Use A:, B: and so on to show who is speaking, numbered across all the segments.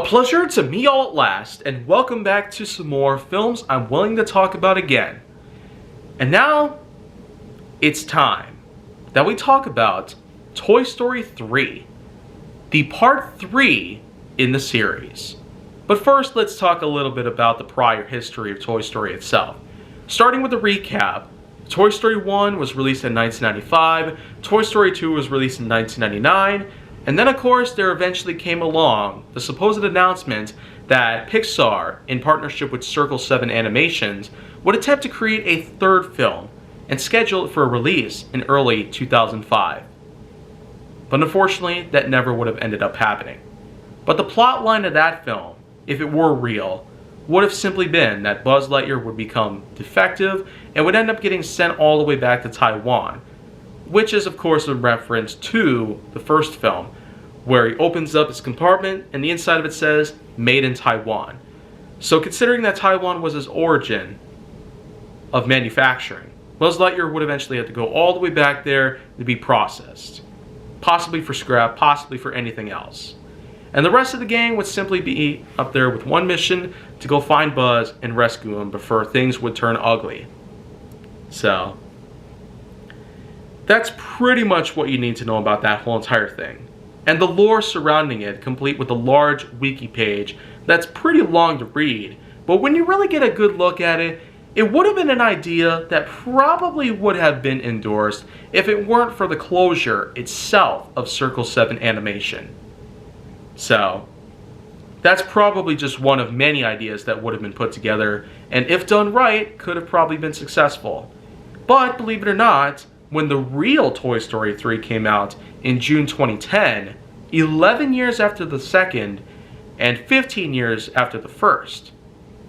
A: A pleasure to meet y'all at last, and welcome back to some more films I'm willing to talk about again. And now, it's time that we talk about Toy Story 3, the part 3 in the series. But first, let's talk a little bit about the prior history of Toy Story itself. Starting with a recap, Toy Story 1 was released in 1995, Toy Story 2 was released in 1999, and then of course there eventually came along the supposed announcement that Pixar, in partnership with Circle 7 Animations, would attempt to create a third film and schedule it for a release in early 2005. But unfortunately, that never would have ended up happening. But the plot line of that film, if it were real, would have simply been that Buzz Lightyear would become defective and would end up getting sent all the way back to Taiwan, which is of course a reference to the first film, where he opens up his compartment and the inside of it says, "Made in Taiwan." So considering that Taiwan was his origin of manufacturing, Buzz Lightyear would eventually have to go all the way back there to be processed. Possibly for scrap, possibly for anything else. And the rest of the gang would simply be up there with one mission to go find Buzz and rescue him before things would turn ugly. So, that's pretty much what you need to know about that whole entire thing. And the lore surrounding it, complete with a large wiki page that's pretty long to read, but when you really get a good look at it, it would have been an idea that probably would have been endorsed if it weren't for the closure itself of Circle 7 Animation. So, that's probably just one of many ideas that would have been put together, and if done right, could have probably been successful. But, believe it or not, when the real Toy Story 3 came out in June 2010, 11 years after the second, and 15 years after the first,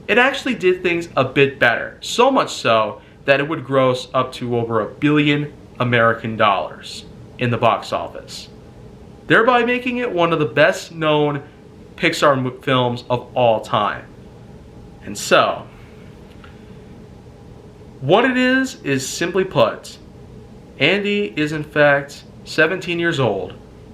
A: it actually did things a bit better. So much so that it would gross up to over $1 billion American dollars in the box office, thereby making it one of the best known Pixar films of all time. And so, what it is simply put, Andy is in fact 17 years old,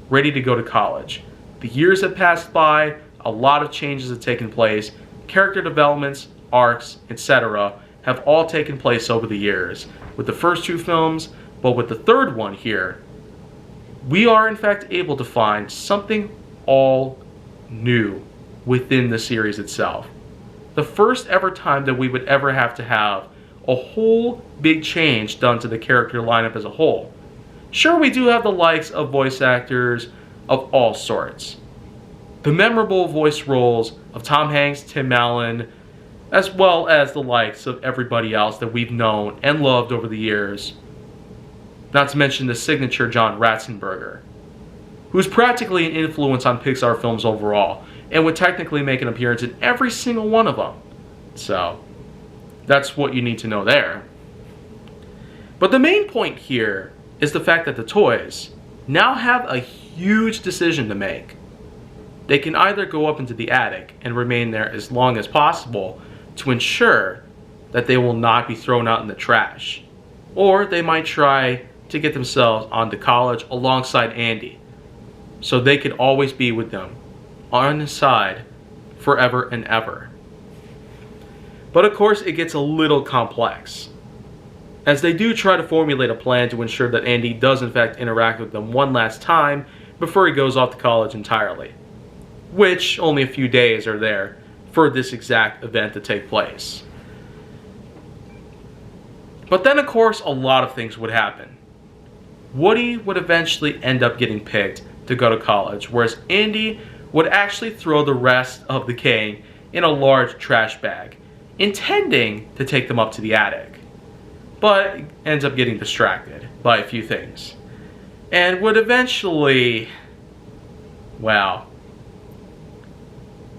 A: ready to go to college. The years have passed by, a lot of changes have taken place, character developments, arcs, etc. have all taken place over the years, with the first two films, but with the third one here, we are in fact able to find something all new within the series itself. The first ever time that we would ever have to have a whole big change done to the character lineup as a whole. Sure, we do have the likes of voice actors of all sorts. The memorable voice roles of Tom Hanks, Tim Allen, as well as the likes of everybody else that we've known and loved over the years. Not to mention the signature John Ratzenberger, who's practically an influence on Pixar films overall, and would technically make an appearance in every single one of them. So, that's what you need to know there. But the main point here is the fact that the toys now have a huge decision to make. They can either go up into the attic and remain there as long as possible to ensure that they will not be thrown out in the trash, or they might try to get themselves onto college alongside Andy, so they could always be with them on his side forever and ever. But of course it gets a little complex, as they do try to formulate a plan to ensure that Andy does in fact interact with them one last time before he goes off to college entirely, which only a few days are there for this exact event to take place. But then of course a lot of things would happen. Woody would eventually end up getting picked to go to college, whereas Andy would actually throw the rest of the gang in a large trash bag, intending to take them up to the attic, but ends up getting distracted by a few things, and would eventually, well,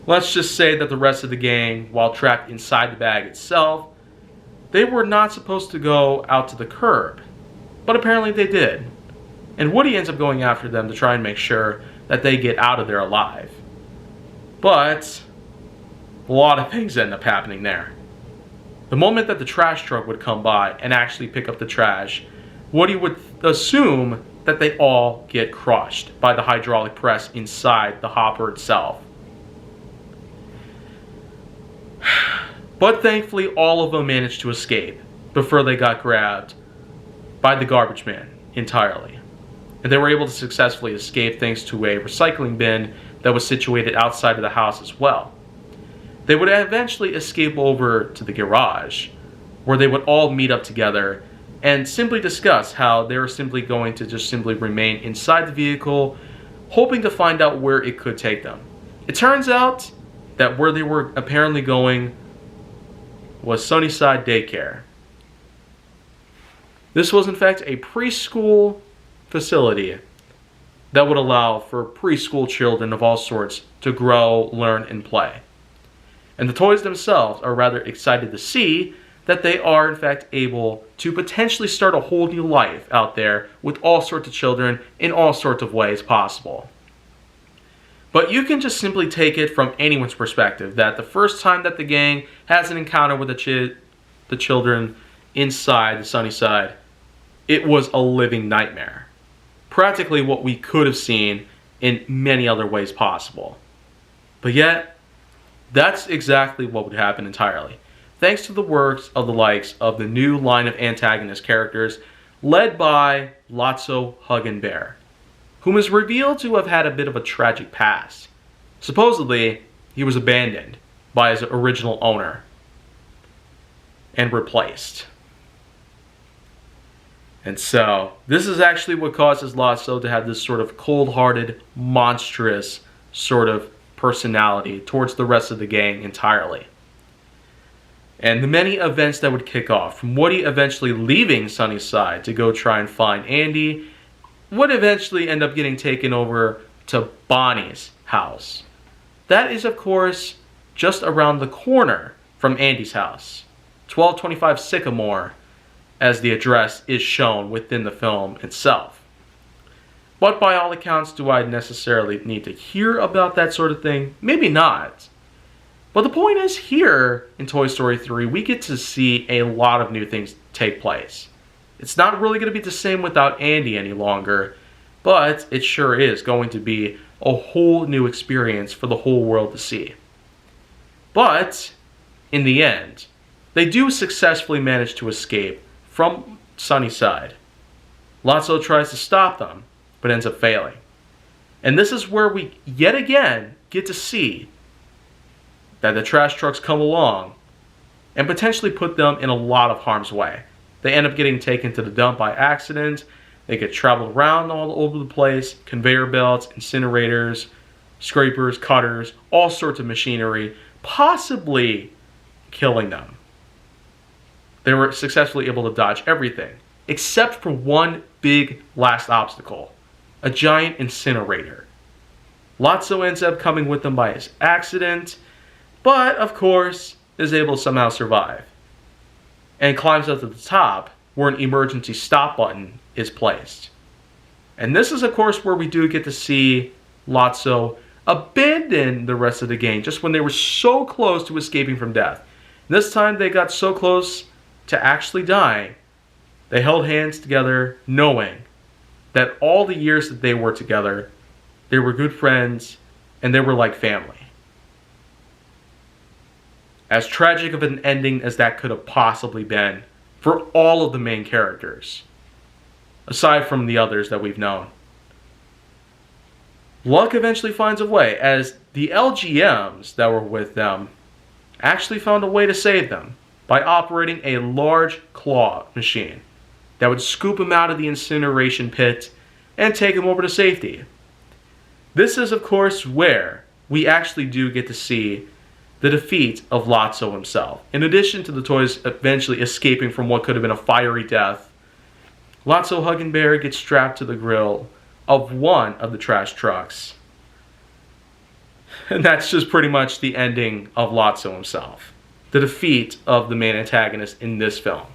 A: let's just say that the rest of the gang, while trapped inside the bag itself, they were not supposed to go out to the curb, but apparently they did. And Woody ends up going after them to try and make sure that they get out of there alive. But a lot of things end up happening there. The moment that the trash truck would come by and actually pick up the trash, Woody would assume that they all get crushed by the hydraulic press inside the hopper itself. But thankfully, all of them managed to escape before they got grabbed by the garbage man entirely. And they were able to successfully escape thanks to a recycling bin that was situated outside of the house as well. They would eventually escape over to the garage, where they would all meet up together and simply discuss how they were simply going to just simply remain inside the vehicle, hoping to find out where it could take them. It turns out that where they were apparently going was Sunnyside Daycare. This was in fact a preschool facility that would allow for preschool children of all sorts to grow, learn, and play. And the toys themselves are rather excited to see that they are in fact able to potentially start a whole new life out there with all sorts of children in all sorts of ways possible. But you can just simply take it from anyone's perspective that the first time that the gang has an encounter with the children inside the Sunnyside, it was a living nightmare. Practically what we could have seen in many other ways possible. But yet, that's exactly what would happen entirely. Thanks to the works of the likes of the new line of antagonist characters led by Lotso Huggin Bear, whom is revealed to have had a bit of a tragic past. Supposedly, he was abandoned by his original owner and replaced. And so, this is actually what causes Lotso to have this sort of cold-hearted, monstrous sort of personality towards the rest of the gang entirely. And the many events that would kick off, from Woody eventually leaving Sunnyside to go try and find Andy, would eventually end up getting taken over to Bonnie's house. That is, of course, just around the corner from Andy's house. 1225 Sycamore, as the address is shown within the film itself. But by all accounts, do I necessarily need to hear about that sort of thing? Maybe not. But the point is, here in Toy Story 3, we get to see a lot of new things take place. It's not really going to be the same without Andy any longer, but it sure is going to be a whole new experience for the whole world to see. But, in the end, they do successfully manage to escape from Sunnyside. Lotso tries to stop them, but ends up failing. And this is where we, yet again, get to see that the trash trucks come along and potentially put them in a lot of harm's way. They end up getting taken to the dump by accident. They get traveled around all over the place. Conveyor belts, incinerators, scrapers, cutters, all sorts of machinery, possibly killing them. They were successfully able to dodge everything, except for one big last obstacle, a giant incinerator. Lotso ends up coming with them by his accident, but of course is able to somehow survive, and climbs up to the top where an emergency stop button is placed. And this is of course where we do get to see Lotso abandon the rest of the gang just when they were so close to escaping from death. This time they got so close to actually dying, they held hands together knowing that all the years that they were together, they were good friends and they were like family. As tragic of an ending as that could have possibly been for all of the main characters, aside from the others that we've known. Luck eventually finds a way, as the LGMs that were with them actually found a way to save them by operating a large claw machine that would scoop them out of the incineration pit and take them over to safety. This is, of course, where we actually do get to see the defeat of Lotso himself. In addition to the toys eventually escaping from what could have been a fiery death, Lotso Huggin Bear gets strapped to the grill of one of the trash trucks. And that's just pretty much the ending of Lotso himself. The defeat of the main antagonist in this film.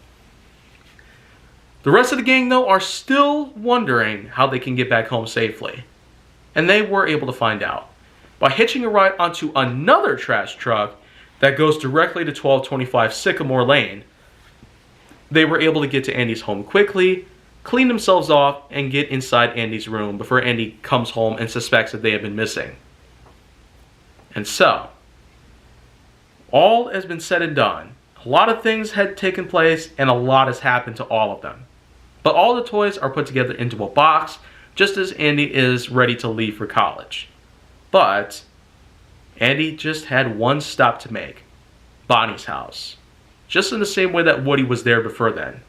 A: The rest of the gang, though, are still wondering how they can get back home safely. And they were able to find out by hitching a ride onto another trash truck that goes directly to 1225 Sycamore Lane. They were able to get to Andy's home quickly, clean themselves off, and get inside Andy's room before Andy comes home and suspects that they have been missing. And so, all has been said and done, a lot of things had taken place and a lot has happened to all of them. But all the toys are put together into a box just as Andy is ready to leave for college. But Andy just had one stop to make: Bonnie's house. Just in the same way that Woody was there before then.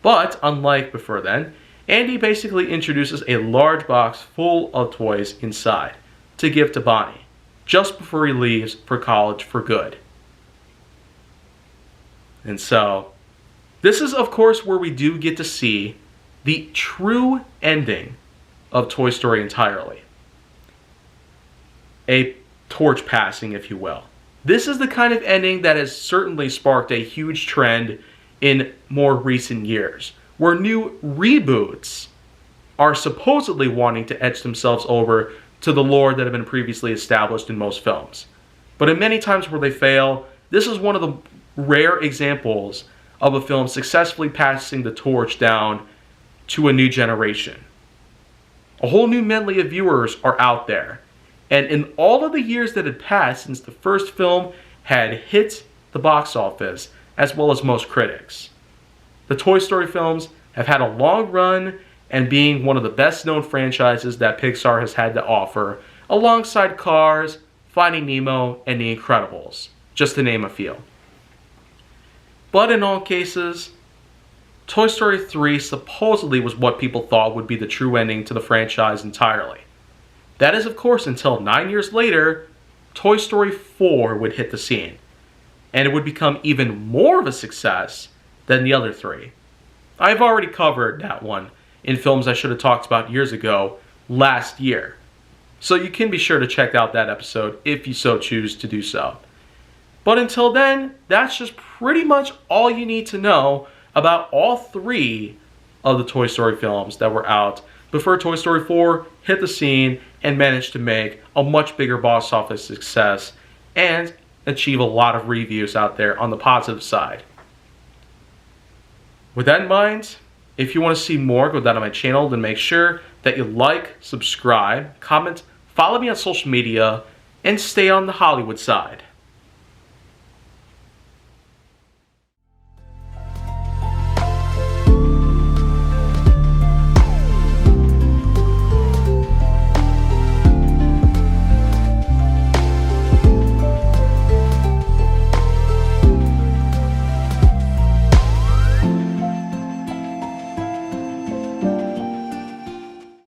A: But unlike before then, Andy basically introduces a large box full of toys inside to give to Bonnie just before he leaves for college for good. And so, this is of course where we do get to see the true ending of Toy Story entirely. A torch passing, if you will. This is the kind of ending that has certainly sparked a huge trend in more recent years, where new reboots are supposedly wanting to etch themselves over to the lore that have been previously established in most films. But in many times where they fail, this is one of the rare examples of a film successfully passing the torch down to a new generation. A whole new medley of viewers are out there. And in all of the years that had passed since the first film had hit the box office, as well as most critics, the Toy Story films have had a long run and being one of the best known franchises that Pixar has had to offer, alongside Cars, Finding Nemo, and The Incredibles, just to name a few. But in all cases, Toy Story 3 supposedly was what people thought would be the true ending to the franchise entirely. That is, of course, until 9 years later, Toy Story 4 would hit the scene, and it would become even more of a success than the other three. I've already covered that one in films I should have talked about years ago last year, so you can be sure to check out that episode if you so choose to do so. But until then, that's just pretty much all you need to know about all three of the Toy Story films that were out before Toy Story 4 hit the scene and managed to make a much bigger box office success and achieve a lot of reviews out there on the positive side. With that in mind, if you want to see more, go down to my channel, then make sure that you like, subscribe, comment, follow me on social media, and stay on the Hollywood side.